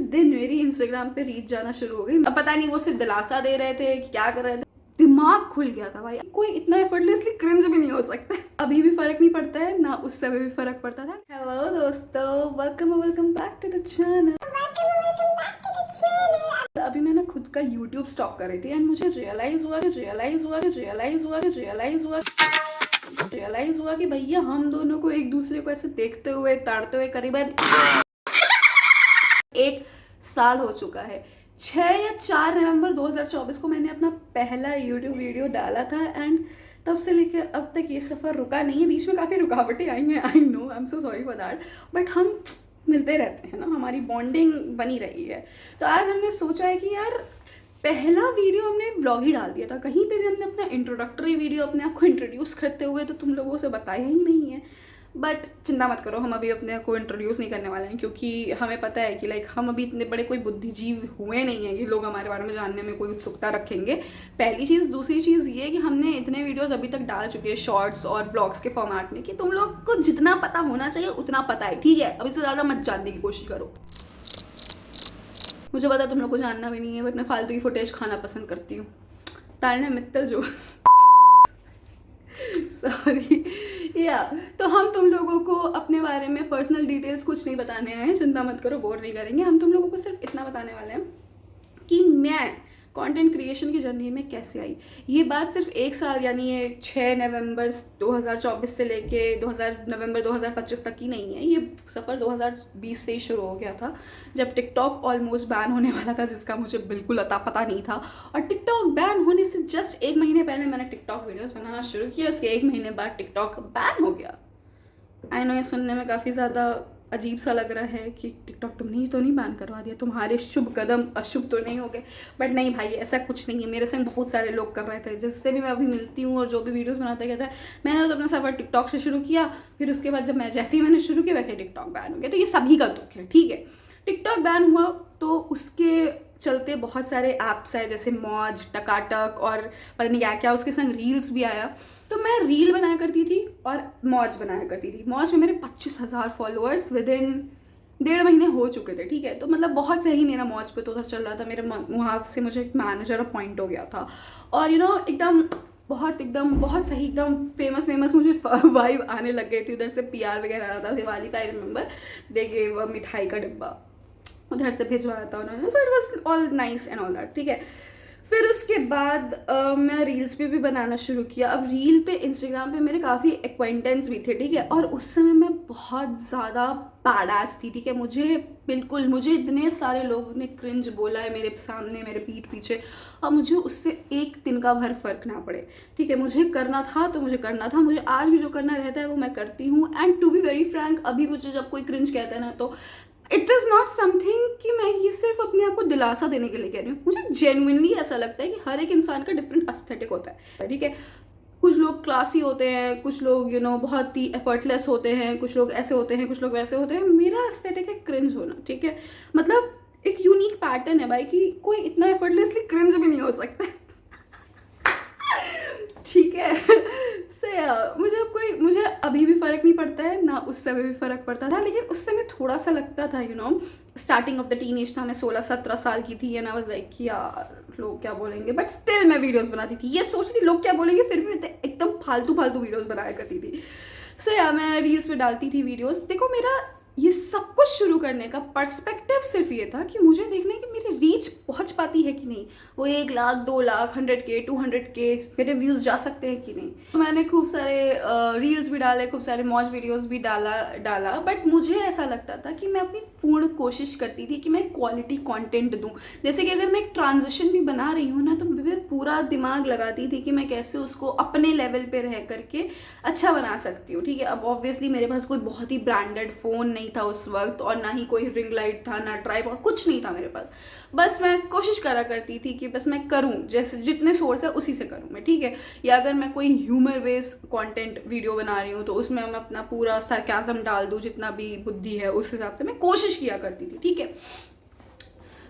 दिन मेरी इंस्टाग्राम पे रीच जाना शुरू हो गई। अब पता नहीं वो सिर्फ दिलासा दे रहे थे कि क्या कर रहे थे, दिमाग खुल गया था भाई। कोई इतना एफर्टलेसली क्रिंज भी नहीं हो सकता। अभी भी फर्क नहीं पड़ता है ना, उस समय भी फर्क पड़ता था। हेलो दोस्तों, welcome back to the channel. अभी मैं ना खुद का यूट्यूब स्टॉक कर रही थी एंड मुझे रियलाइज हुआ कि भैया हम दोनों को एक दूसरे को ऐसे देखते हुए ताड़ते हुए करीबन 1 साल हो चुका है। 6 या 4 नवंबर 2024 को मैंने अपना पहला यूट्यूब वीडियो डाला था एंड तब से लेकर अब तक ये सफ़र रुका नहीं है। बीच में काफ़ी रुकावटें आई हैं, आई know, I am so sorry for that, but हम मिलते रहते हैं ना, हमारी बॉन्डिंग बनी रही है। तो आज हमने सोचा है कि यार पहला वीडियो हमने व्लॉग ही डाल दिया था, कहीं पे भी हमने अपना इंट्रोडक्टरी वीडियो अपने आप को इंट्रोड्यूस करते हुए तो तुम लोगों से बताया ही नहीं है। बट चिंता मत करो, हम अभी अपने को इंट्रोड्यूस नहीं करने वाले हैं, क्योंकि हमें पता है कि लाइक हम अभी इतने बड़े कोई बुद्धिजीव हुए नहीं हैं कि लोग हमारे बारे में जानने में कोई उत्सुकता रखेंगे। पहली चीज़। दूसरी चीज़ ये कि हमने इतने वीडियोस अभी तक डाल चुके हैं शॉर्ट्स और ब्लॉग्स के फॉर्मेट में कि तुम लोग को जितना पता होना चाहिए उतना पता है, ठीक है। अभी से ज़्यादा मत जानने की कोशिश करो। मुझे पता तुम लोग को जानना भी नहीं है, बट मैं फालतू की फुटेज खाना पसंद करती हूँ। तारना मित्तल जो सॉरी या तो हम तुम लोगों को अपने बारे में पर्सनल डिटेल्स कुछ नहीं बताने आए हैं, चिंता मत करो, बोर नहीं करेंगे। हम तुम लोगों को सिर्फ इतना बताने वाले हैं कि मैं कंटेंट क्रिएशन की जर्नी में कैसे आई। ये बात सिर्फ 1 साल यानी ये 6 नवंबर 2024 से लेके नवंबर 2025 तक की नहीं है। ये सफ़र 2020 से ही शुरू हो गया था, जब टिकटॉक ऑलमोस्ट बैन होने वाला था, जिसका मुझे बिल्कुल अता पता नहीं था। और टिकटॉक बैन होने से जस्ट 1 महीने पहले मैंने टिकटॉक वीडियोस बनाना शुरू किया, उसके 1 महीने बाद टिकटॉक बैन हो गया। आई नो ये सुनने में काफ़ी ज़्यादा अजीब सा लग रहा है कि टिकटॉक तुमने ही तो नहीं बैन करवा दिया, तुम्हारे शुभ कदम अशुभ तो नहीं हो गए। बट नहीं भाई, ऐसा कुछ नहीं है। मेरे संग बहुत सारे लोग कर रहे थे, जिससे भी मैं अभी मिलती हूँ और जो भी वीडियोस बनाता कहता है मैंने तो अपना सफ़र टिकटॉक से शुरू किया, फिर उसके बाद जैसे ही मैंने शुरू किया वैसे टिकटॉक बैन हो गया। तो ये सभी का दुख है, ठीक है। टिकटॉक बैन हुआ तो उसके चलते बहुत सारे ऐप्स आए, जैसे मौज, टकाटक और पता नहीं क्या क्या, उसके संग रील्स भी आया। तो मैं रील बनाया करती थी और मौज बनाया करती थी। मौज में मेरे 25,000 फॉलोअर्स विद इन 1.5 महीने हो चुके थे, ठीक है। तो मतलब बहुत सही मेरा मौज पे तो उधर चल रहा था। मेरे वहाँ से मुझे एक मैनेजर अपॉइंट हो गया था और एकदम बहुत सही, एकदम फेमस मुझे वाइब आने लग गई थी। उधर से PR वगैरह आ रहा था, दिवाली पे आई रिमेंबर दे गेव मिठाई का डिब्बा उधर से भिजवाया था उन्होंने। So it was all nice and all that, ठीक है। फिर उसके बाद मैं रील्स पे भी बनाना शुरू किया। अब रील पे इंस्टाग्राम पे मेरे काफ़ी एक्वेंटेंस भी थे, ठीक है। और उस समय मैं बहुत ज़्यादा बैडएस थी, ठीक है। मुझे इतने सारे लोगों ने क्रिंज बोला है मेरे सामने, मेरे पीठ पीछे, और मुझे उससे एक तिनका भर फर्क ना पड़े, ठीक है। मुझे करना था तो मुझे करना था। मुझे आज भी जो करना रहता है वो मैं करती हूँ। And to be very frank, अभी मुझे जब कोई क्रिंज कहता है ना, तो इट इज़ नॉट समथिंग कि मैं ये सिर्फ अपने आप को दिलासा देने के लिए कह रही हूँ। मुझे जेन्युइनली ऐसा लगता है कि हर एक इंसान का डिफरेंट एस्थेटिक होता है, ठीक है। कुछ लोग क्लासी होते हैं, कुछ लोग बहुत ही एफर्टलेस होते हैं, कुछ लोग ऐसे होते हैं, कुछ लोग वैसे होते हैं। मेरा एस्थेटिक है क्रिंज होना, ठीक है। मतलब एक यूनिक पैटर्न है भाई कि कोई इतना एफर्टलेसली क्रिंज भी नहीं हो सकता, ठीक है। मुझे अभी भी फ़र्क नहीं पड़ता है ना, उस समय भी फ़र्क पड़ता था। लेकिन उस समय थोड़ा सा लगता था, स्टार्टिंग ऑफ द टीनेज था, मैं 16-17 साल की थी एंड आई वाज लाइक कि यार लोग क्या बोलेंगे। बट स्टिल मैं वीडियोस बनाती थी, ये सोचती थी लोग क्या बोलेंगे, फिर भी मैं एकदम फालतू वीडियोस बनाया करती थी। सो यार मैं रील्स पे डालती थी वीडियोस। देखो, मेरा ये सब कुछ शुरू करने का पर्सपेक्टिव सिर्फ ये था कि मुझे देखना है कि मेरी रीच पहुंच पाती है कि नहीं। वो 1 लाख, 2 लाख, 100K, 200K मेरे व्यूज़ जा सकते हैं कि नहीं। तो मैंने खूब सारे रील्स भी डाले, खूब सारे मौज वीडियोस भी डाला। बट मुझे ऐसा लगता था कि मैं अपनी पूर्ण कोशिश करती थी कि मैं क्वालिटी कंटेंट दूं। जैसे कि अगर मैं एक ट्रांजिशन भी बना रही हूँ ना, तो मैं पूरा दिमाग लगाती थी कि मैं कैसे उसको अपने लेवल पे रह करके अच्छा बना सकती हूँ, ठीक है। अब ऑब्वियसली मेरे पास कोई बहुत ही ब्रांडेड फ़ोन नहीं था उस वक्त, और ना ही कोई रिंग लाइट था, ना ट्राइपॉड, कुछ नहीं था मेरे पास। बस मैं कोशिश करा करती थी कि बस मैं करूं, जैसे जितने सोर्स है उसी से करूं मैं, ठीक है। या अगर मैं कोई ह्यूमर बेस्ड कंटेंट वीडियो बना रही हूँ तो उसमें मैं अपना पूरा सरकाज़म डाल दूं, जितना भी बुद्धि है उस हिसाब से मैं कोशिश किया करती थी, ठीक है।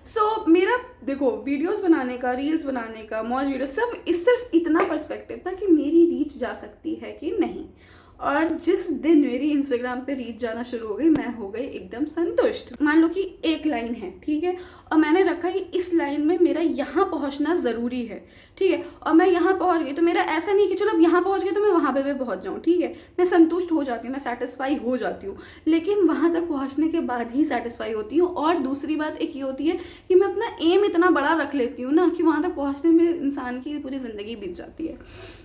सो मेरा देखो, वीडियोस बनाने का, रील्स बनाने का, मौज वीडियो सब सिर्फ इतना पर्सपेक्टिव था कि मेरी रीच जा सकती है कि नहीं। और जिस दिन मेरी इंस्टाग्राम पे रीच जाना शुरू हो गई, मैं हो गई एकदम संतुष्ट। मान लो कि एक लाइन है, ठीक है, और मैंने रखा कि इस लाइन में मेरा यहाँ पहुँचना ज़रूरी है, ठीक है, और मैं यहाँ पहुँच गई, तो मेरा ऐसा नहीं कि चलो अब यहाँ पहुँच गई तो मैं वहाँ पे भी पहुँच जाऊँ, ठीक है, मैं संतुष्ट हो जाती हूँ, मैं सेटिस्फाई हो जाती हूँ, लेकिन वहाँ तक पहुँचने के बाद ही सेटिस्फाई होती हूँ। और दूसरी बात एक ये होती है कि मैं अपना एम इतना बड़ा रख लेती हूँ ना कि वहाँ तक पहुँचने में इंसान की पूरी ज़िंदगी बीत जाती है।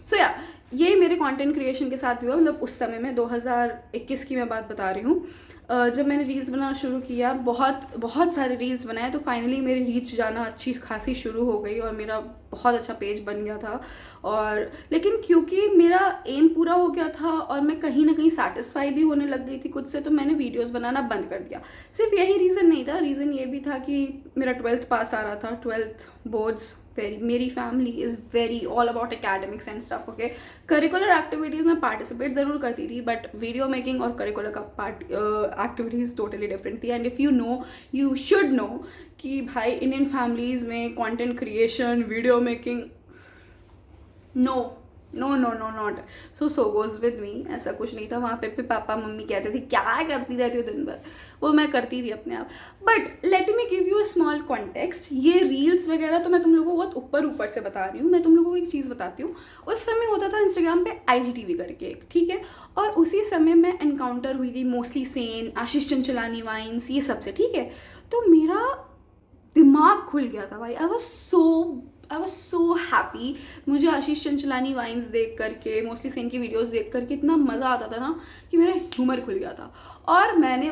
सो या ये मेरे कंटेंट क्रिएशन के साथ हुआ, मतलब उस समय में 2021 की मैं बात बता रही हूँ। जब मैंने रील्स बनाना शुरू किया, बहुत सारे रील्स बनाए, तो फाइनली मेरी रीच जाना अच्छी खासी शुरू हो गई और मेरा बहुत अच्छा पेज बन गया था। और लेकिन क्योंकि मेरा एम पूरा हो गया था और मैं कहीं ना कहीं सेटिस्फाई भी होने लग गई थी खुद से, तो मैंने वीडियोस बनाना बंद कर दिया। सिर्फ यही रीज़न नहीं था, रीज़न ये भी था कि मेरा 12th पास आ रहा था, 12th बोर्ड्स। मेरी family is very all about academics and stuff, okay. Curricular activities में पार्टिसिपेट ज़रूर करती थी, बट वीडियो मेकिंग और करिकुलर का एक्टिविटीज़ टोटली डिफरेंट थी। And if you know, you should know कि भाई इंडियन फैमिलीज़ में content creation, video making, no no no no not so goes with me. ऐसा कुछ नहीं था वहाँ पे पापा मम्मी कहते थे क्या करती रहती हो दिन भर, वो मैं करती थी अपने आप। But let me give you a small context. ये रील्स वगैरह तो मैं तुम लोगों को बहुत ऊपर से बता रही हूँ, मैं तुम लोगों को एक चीज़ बताती हूँ। उस समय होता था इंस्टाग्राम पे IGTV करके एक, ठीक है, और उसी समय मैं एनकाउंटर हुई थी मोस्टली सेन, आशीष चंचलानी वाइन्स, ये सबसे, ठीक है। तो मेरा दिमाग खुल गया था भाई। I was so happy. मुझे आशीष चंचलानी वाइन्स देख करके, मोस्टली सेन की वीडियोस देख करके इतना मज़ा आता था ना कि मेरा ह्यूमर खुल गया था। और मैंने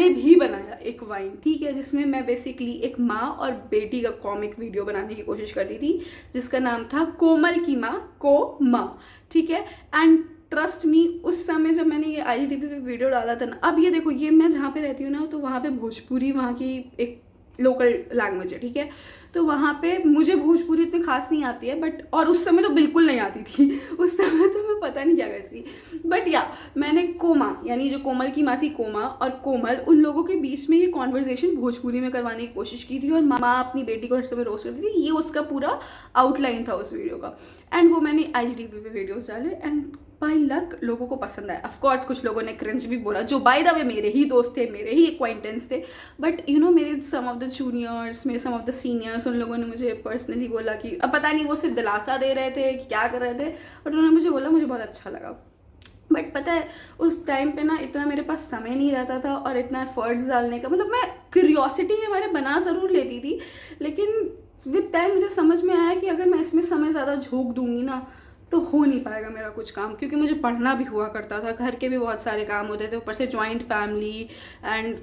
भी बनाया एक वाइन, ठीक है, जिसमें मैं बेसिकली एक माँ और बेटी का कॉमिक वीडियो बनाने की कोशिश करती थी, जिसका नाम था कोमल की माँ को माँ, ठीक है। एंड ट्रस्ट मी, उस समय जब मैंने ये IGTV पे वीडियो डाला था ना, अब ये देखो, ये मैं जहाँ पे रहती हूँ ना, तो वहाँ पे भोजपुरी वहाँ की एक लोकल लैंग्वेज है, ठीक है। तो वहाँ पे मुझे भोजपुरी इतनी खास नहीं आती है, बट और उस समय तो बिल्कुल नहीं आती थी, उस समय तो मैं पता नहीं क्या करती। बट या मैंने कोमा, यानी जो कोमल की माँ थी, कोमा और कोमल, उन लोगों के बीच में ये कॉन्वर्जेशन भोजपुरी में करवाने की कोशिश की थी, और माँ अपनी बेटी को हर समय रोस्ट करती थी। ये उसका पूरा आउटलाइन था उस वीडियो का। एंड वो मैंने IGTV पे वीडियोज़ डाले, एंड बाई लक लोगों को पसंद आया। ऑफकोर्स कुछ लोगों ने क्रिंज भी बोला, जो बाय द वे मेरे ही दोस्त थे, मेरे ही एक्वाइंटेंस थे। बट यू नो, मेरे सम ऑफ द जूनियर्स, मेरे सम ऑफ द सीनियर्स, उन लोगों ने मुझे पर्सनली बोला कि अब पता नहीं वो सिर्फ दिलासा दे रहे थे कि क्या कर रहे थे, बट उन्होंने मुझे बोला, मुझे बहुत अच्छा लगा। बट पता है उस टाइम पे ना इतना मेरे पास समय नहीं रहता था और इतना एफर्ट्स डालने का, मतलब मैं क्यूरियोसिटी के बारे बना ज़रूर लेती थी, लेकिन विद टाइम मुझे समझ में आया कि अगर मैं इसमें समय ज़्यादा झोंक दूंगी ना, तो हो नहीं पाएगा मेरा कुछ काम, क्योंकि मुझे पढ़ना भी हुआ करता था, घर के भी बहुत सारे काम होते थे, ऊपर से joint family and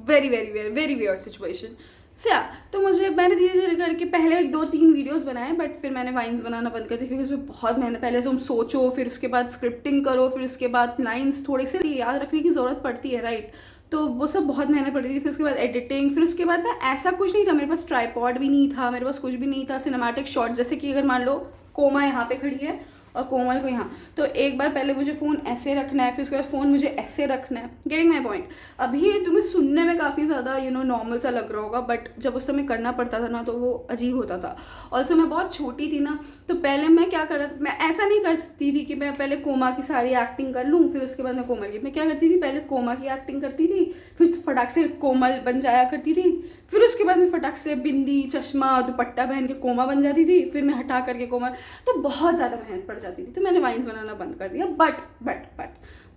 very very very very weird situation. So yeah, तो मैंने धीरे धीरे करके पहले 2-3 वीडियोस बनाए, बट फिर मैंने वाइन्स बनाना बंद कर दिया, क्योंकि उसमें बहुत मेहनत, पहले तुम सोचो, फिर उसके बाद स्क्रिप्टिंग करो, फिर उसके बाद लाइन्स थोड़ी सी याद रखने की ज़रूरत पड़ती है, राइट। तो वो सब बहुत मेहनत पड़ती थी। फिर उसके बाद एडिटिंग, फिर उसके बाद ना ऐसा कुछ नहीं था, मेरे पास ट्राइपॉड भी नहीं था, मेरे पास कुछ भी नहीं था। सिनेमैटिक शॉट्स, जैसे कि अगर मान लो कोमा यहाँ पे खड़ी है और कोमल को यहाँ, तो एक बार पहले मुझे फ़ोन ऐसे रखना है, फिर उसके बाद फ़ोन मुझे ऐसे रखना है। Getting my point. अभी तुम्हें सुनने में काफ़ी ज़्यादा नॉर्मल सा लग रहा होगा, बट जब उस समय करना पड़ता था ना, तो वो अजीब होता था। ऑल्सो मैं बहुत छोटी थी ना, तो पहले मैं क्या मैं ऐसा नहीं करती थी कि मैं पहले कोमा की सारी एक्टिंग कर लूँ, फिर उसके बाद मैं कोमल की। मैं क्या करती थी, पहले कोमा की एक्टिंग करती थी, फिर फटाक से कोमल बन जाया करती थी, फिर उसके बाद मैं फटाक से बिंदी, चश्मा, दुपट्टा पहन के कोमा बन जाती थी, फिर मैं हटा करके कोमल। तो बहुत ज़्यादा मेहनत पड़ जाती थी, तो मैंने वाइन्स बनाना बंद कर दिया। बट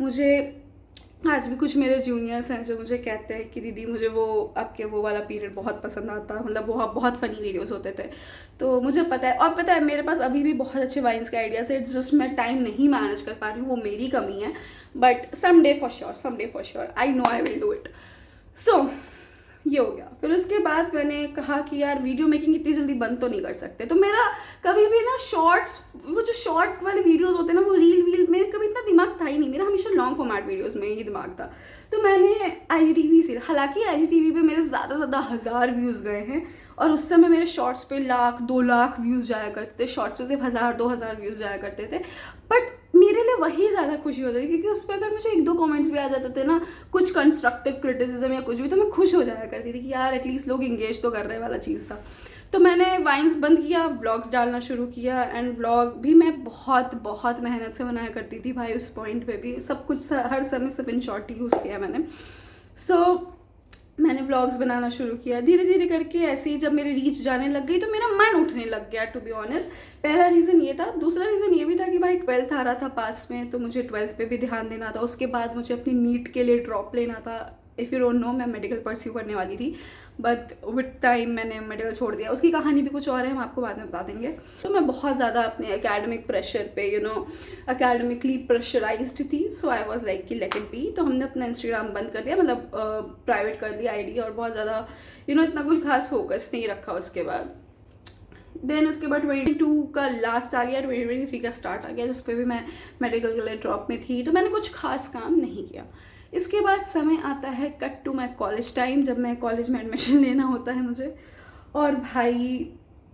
मुझे आज भी कुछ मेरे जूनियर्स हैं जो मुझे कहते हैं कि दीदी मुझे वो आपके वो वाला पीरियड बहुत पसंद आता, मतलब बहुत फनी वीडियोस होते थे। तो मुझे पता है, और पता है मेरे पास अभी भी बहुत अच्छे वाइन्स के आइडियाज़ है, जस्ट मैं टाइम नहीं मैनेज कर पा रही हूँ, वो मेरी कमी है। But some day for sure I know I will do it. So ये हो गया। फिर उसके बाद मैंने कहा कि यार वीडियो मेकिंग इतनी जल्दी बंद तो नहीं कर सकते। तो मेरा कभी भी ना शॉर्ट्स, वो जो शॉर्ट वाले वीडियोस होते हैं ना, वो रील में कभी इतना दिमाग था ही नहीं मेरा, हमेशा लॉन्ग फॉर्मेट वीडियोस में ही दिमाग था। तो मैंने IGTV से, हालांकि IGTV पे मेरे ज़्यादा से ज़्यादा 1000 व्यूज़ गए हैं, और उस समय मेरे शॉर्ट्स पे 1,00,000-2 लाख व्यूज़ जाया करते थे, शॉर्ट्स पे सिर्फ 1000-2000 व्यूज़ जाया करते थे। बट मेरे लिए वही ज़्यादा खुशी होती है, क्योंकि उस पर अगर मुझे 1-2 कमेंट्स भी आ जाते थे ना, कुछ कंस्ट्रक्टिव क्रिटिसिज्म या कुछ भी, तो मैं खुश हो जाया करती थी कि यार एटलीस्ट लोग इंगेज तो कर रहे वाला चीज़ था। तो मैंने वाइन्स बंद किया, व्लॉग्स डालना शुरू किया, एंड व्लॉग भी मैं बहुत बहुत मेहनत से बनाया करती थी भाई। उस पॉइंट पे भी सब कुछ हर समय सिर्फ इन शॉर्ट यूज़ किया मैंने। सो मैंने व्लॉग्स बनाना शुरू किया, धीरे धीरे करके। ऐसे ही जब मेरी रीच जाने लग गई तो मेरा मन उठने लग गया, टू बी ऑनेस्ट। पहला रीज़न ये था। दूसरा रीज़न ये भी था कि भाई 12th आ रहा था पास में, तो मुझे 12th पे भी ध्यान देना था। उसके बाद मुझे अपनी नीट के लिए ड्रॉप लेना था। इफ़ यू डोंट नो, मैं मेडिकल परस्यू करने वाली थी, बट विद टाइम मैंने मेडिकल छोड़ दिया। उसकी कहानी भी कुछ और है, हम आपको बाद में बता देंगे। तो मैं बहुत ज़्यादा अपने एकेडमिक प्रेशर पे एकेडमिकली प्रेशराइज्ड थी। सो आई वाज लाइक कि लेट इट बी। तो हमने अपना इंस्टाग्राम बंद कर दिया, मतलब प्राइवेट कर दिया आईडी, और बहुत ज़्यादा इतना कुछ खास फोकस नहीं रखा उसके बाद। देन उसके बाद 22 का लास्ट आ गया, 2023 का स्टार्ट आ गया, जिस पर भी मैं मेडिकल के लिए ड्रॉप में थी, तो मैंने कुछ खास काम नहीं किया। इसके बाद समय आता है cut to my college time, जब मैं कॉलेज में एडमिशन लेना होता है मुझे। और भाई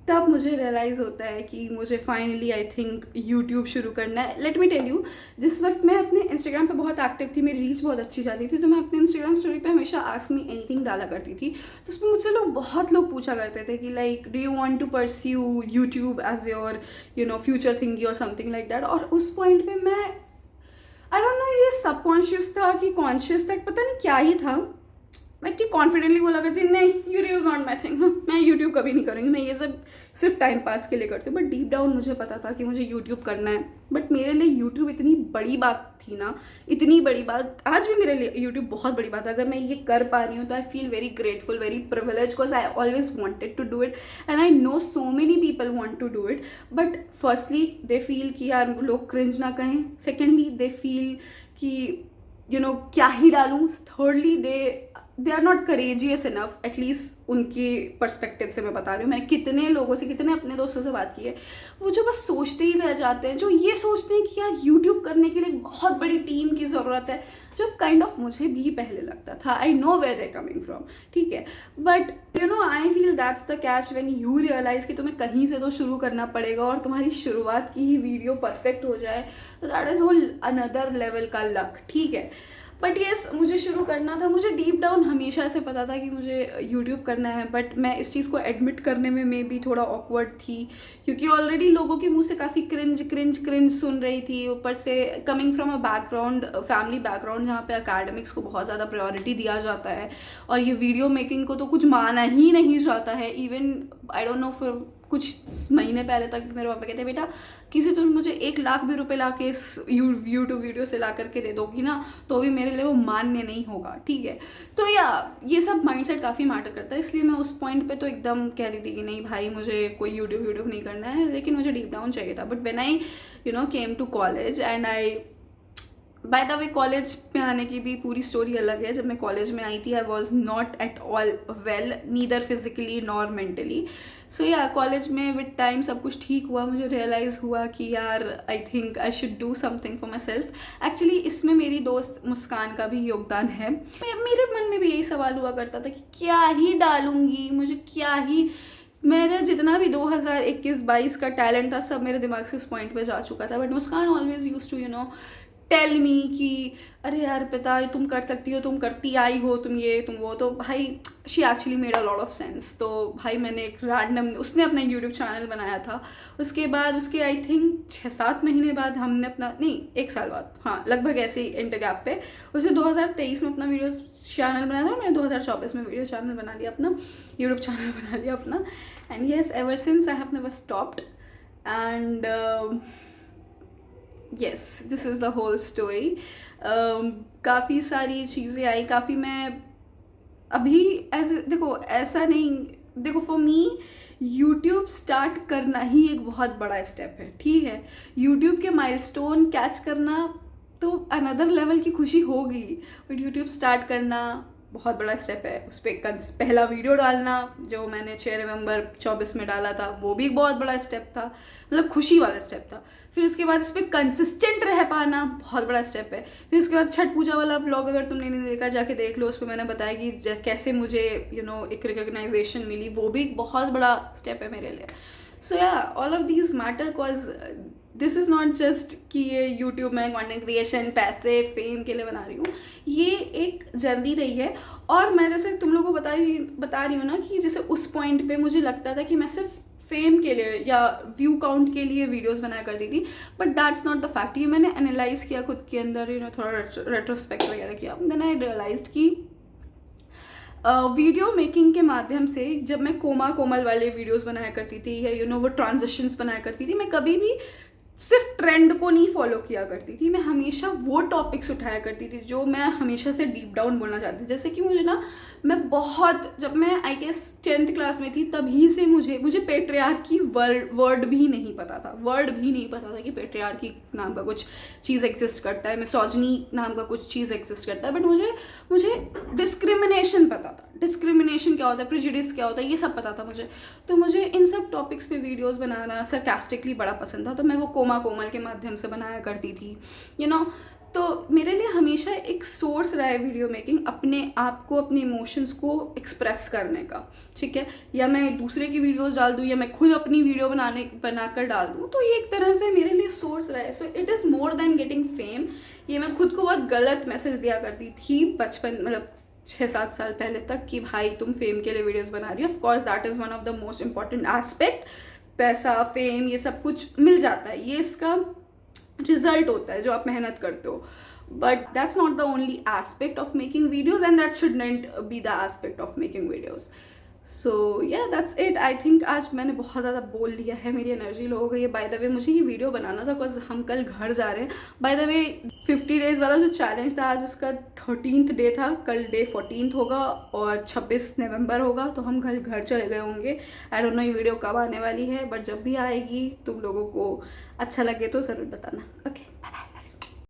तब मुझे रियलाइज़ होता है कि मुझे फाइनली आई थिंक यूट्यूब शुरू करना है। लेट मी टेल यू, जिस वक्त मैं अपने इंस्टाग्राम पे बहुत एक्टिव थी, मेरी रीच बहुत अच्छी जाती थी, तो मैं अपने इंस्टाग्राम स्टोरी पे हमेशा आस्क मी एनीथिंग डाला करती थी। तो उसमें मुझसे बहुत लोग पूछा करते थे कि like do you want to pursue YouTube as your future thingy और समथिंग लाइक दैट। और उस पॉइंट पे मैं आई डोंट नो, ये सबकॉन्शियस था कि कॉन्शियस था, पता नहीं क्या ही था। मैं इतनी कॉन्फिडेंटली बोला करती नहीं, YouTube is not my thing, मैं यूट्यूब कभी नहीं करूँगी, मैं ये सब सिर्फ टाइम पास के लिए करती हूँ। बट डीप डाउन मुझे पता था कि मुझे यूट्यूब करना है। बट मेरे लिए यूट्यूब इतनी बड़ी बात थी ना, इतनी बड़ी बात। आज भी मेरे लिए यूट्यूब बहुत बड़ी बात है। अगर मैं ये कर पा रही हूँ तो I feel very grateful, very privilege, because I always wanted to do it and I know so many people want to do it. But firstly they feel कि यार लोग क्रिंज ना कहें। सेकेंडली दे फील कि क्या ही डालूँ। Thirdly they are not courageous enough, at least उनकी पर्सपेक्टिव से मैं बता रही हूँ। मैं कितने लोगों से, कितने अपने दोस्तों से बात की है, वो जो बस सोचते ही रह जाते हैं, जो ये सोचते हैं कि यार यूट्यूब करने के लिए बहुत बड़ी टीम की ज़रूरत है, जो काइंड ऑफ मुझे भी पहले लगता था। I know where they coming from, ठीक है। But I feel that's the catch when you realise कि तुम्हें कहीं से तो शुरू करना पड़ेगा, और तुम्हारी शुरुआत की ही वीडियो परफेक्ट हो जाए, तो that is whole another level का लक, ठीक है। बट येस, मुझे शुरू करना था। मुझे डीप डाउन हमेशा से पता था कि मुझे यूट्यूब करना है, बट मैं इस चीज़ को एडमिट करने में मे बी थोड़ा ऑकवर्ड थी, क्योंकि ऑलरेडी लोगों के मुंह से काफ़ी क्रिंज सुन रही थी। ऊपर से coming from a background, family background, जहाँ पे अकेडमिक्स को बहुत ज़्यादा प्रायोरिटी दिया जाता है, और ये वीडियो मेकिंग को तो कुछ माना ही नहीं जाता है। इवन आई डोंट नो, फिर कुछ महीने पहले तक मेरे पापा कहते बेटा, किसी तुम मुझे 1 लाख भी रुपए ला के इस यूट्यूब वीडियो से ला करके दे दोगी ना, तो भी मेरे लिए वो मान्य नहीं होगा, ठीक है। तो ये सब माइंडसेट काफ़ी मैटर करता है। इसलिए मैं उस पॉइंट पे तो एकदम कह रही थी कि नहीं भाई, मुझे कोई यूट्यूब नहीं करना है, लेकिन मुझे डीप डाउन चाहिए था। But when I came to college and I, by the way, college में आने की भी पूरी स्टोरी अलग है। जब मैं कॉलेज में आई थी, I was not at all well, neither physically nor mentally. So yeah college में विद टाइम सब कुछ ठीक हुआ। मुझे रियलाइज़ हुआ कि यार I think I should do something for my self. Actually इसमें मेरी दोस्त मुस्कान का भी योगदान है। मेरे मन में भी यही सवाल हुआ करता था कि क्या ही डालूंगी, मुझे क्या ही, मेरा जितना भी 2021-22 का टैलेंट था सब मेरे दिमाग से उस पॉइंट पे जा चुका था। But Muskan always use to tell me कि अरे यार पिता, तुम कर सकती हो, तुम करती आई हो, तुम ये तुम वो। तो भाई she actually made a lot of sense. तो भाई मैंने एक रैंडम, उसने अपना यूट्यूब चैनल बनाया था। उसके बाद उसके आई थिंक 6-7 महीने बाद हमने अपना, नहीं 1 साल बाद, हाँ लगभग ऐसे ही इंटर गैप पे, उसने 2023 में अपना वीडियो चैनल बनाया था। मैंने 2024 में वीडियो चैनल बना लिया अपना, यूट्यूब चैनल बना लिया अपना। And yes, ever since I have never stopped. And yes, this is the whole story. काफ़ी सारी चीज़ें आई, काफ़ी मैं अभी देखो ऐसा नहीं, देखो फॉर मी यूट्यूब स्टार्ट करना ही एक बहुत बड़ा स्टेप है, ठीक है। यूट्यूब के माइलस्टोन कैच करना तो अनदर लेवल की खुशी होगी, बट यूट्यूब स्टार्ट करना बहुत बड़ा स्टेप है। उस पर पहला वीडियो डालना जो मैंने 6 नवंबर 2024 में डाला था, वो भी एक बहुत बड़ा स्टेप था, मतलब खुशी वाला स्टेप था। फिर उसके बाद इस पर कंसिस्टेंट रह पाना बहुत बड़ा स्टेप है। फिर उसके बाद छठ पूजा वाला व्लॉग अगर तुमने नहीं देखा जाके देख लो, उस पर मैंने बताया कि कैसे मुझे एक रिकॉग्नाइजेशन मिली, वो भी एक बहुत बड़ा स्टेप है मेरे लिए। सो या all of these matter cause this is not just कि ये यूट्यूब में कंटेंट क्रिएशन पैसे फेम के लिए बना रही हूँ, ये एक जर्नी रही है। और मैं जैसे तुम लोगों को बता रही हूँ ना कि जैसे उस पॉइंट पे मुझे लगता था कि मैं सिर्फ फेम के लिए या व्यू काउंट के लिए वीडियोस बनाया करती थी, but that's not the fact. ये मैंने एनालाइज किया खुद के अंदर, थोड़ा रेट्रोस्पेक्ट वगैरह किया, देन आई रियलाइज्ड कि वीडियो मेकिंग के माध्यम से जब मैं कोमल वाले वीडियोस बनाया करती थी या वो ट्रांजिशंस बनाया करती थी, मैं कभी भी सिर्फ ट्रेंड को नहीं फॉलो किया करती थी, मैं हमेशा वो टॉपिक्स उठाया करती थी जो मैं हमेशा से डीप डाउन बोलना चाहती थी। जैसे कि मैं बहुत, जब मैं आई गेस 10th क्लास में थी तभी से मुझे पेट्रियार्की वर्ड भी नहीं पता था कि पेट्रियार्की नाम का कुछ चीज़ एग्जिस्ट करता है, मिसोजिनी नाम का कुछ चीज़ एग्जिस्ट करता है, बट मुझे डिस्क्रिमिनेशन पता था, डिस्क्रिमिनेशन क्या होता है, प्रेजुडिस क्या होता है, ये सब पता था मुझे। तो मुझे इन सब टॉपिक्स पे वीडियोस बनाना सरकास्टिकली बड़ा पसंद था, तो मैं वो कोमल के माध्यम से बनाया करती थी, तो मेरे लिए हमेशा एक सोर्स रहा है वीडियो मेकिंग, अपने आप को, अपने इमोशंस को एक्सप्रेस करने का, ठीक है। या मैं दूसरे की वीडियोस डाल दूँ या मैं खुद अपनी वीडियो बनाकर डाल दूँ, तो ये एक तरह से मेरे लिए सोर्स रहा है। So it is more than getting fame. ये मैं खुद को बहुत गलत मैसेज दिया करती थी बचपन, मतलब 6-7 साल पहले तक, कि भाई तुम फेम के लिए वीडियोस बना रही हो। Of course that is one of the most important aspect. पैसा, फेम, ये सब कुछ मिल जाता है, ये इसका रिजल्ट होता है जो आप मेहनत करते हो, but that's not the only aspect of making videos and that should not be the aspect of making videos. So yeah that's it. I think आज मैंने बहुत ज़्यादा बोल लिया है, मेरी एनर्जी लो हो गई है। बाय द वे मुझे ये वीडियो बनाना था बिकॉज हम कल घर जा रहे हैं। बाय द वे 50 डेज़ वाला जो चैलेंज था, आज उसका 13th डे था, कल डे 14th होगा और 26 नवंबर होगा, तो हम कल घर चले गए होंगे। आई डोंट नो ये वीडियो कब आने वाली है, बट जब भी आएगी तुम लोगों को अच्छा लगे तो ज़रूर बताना। Okay, bye bye.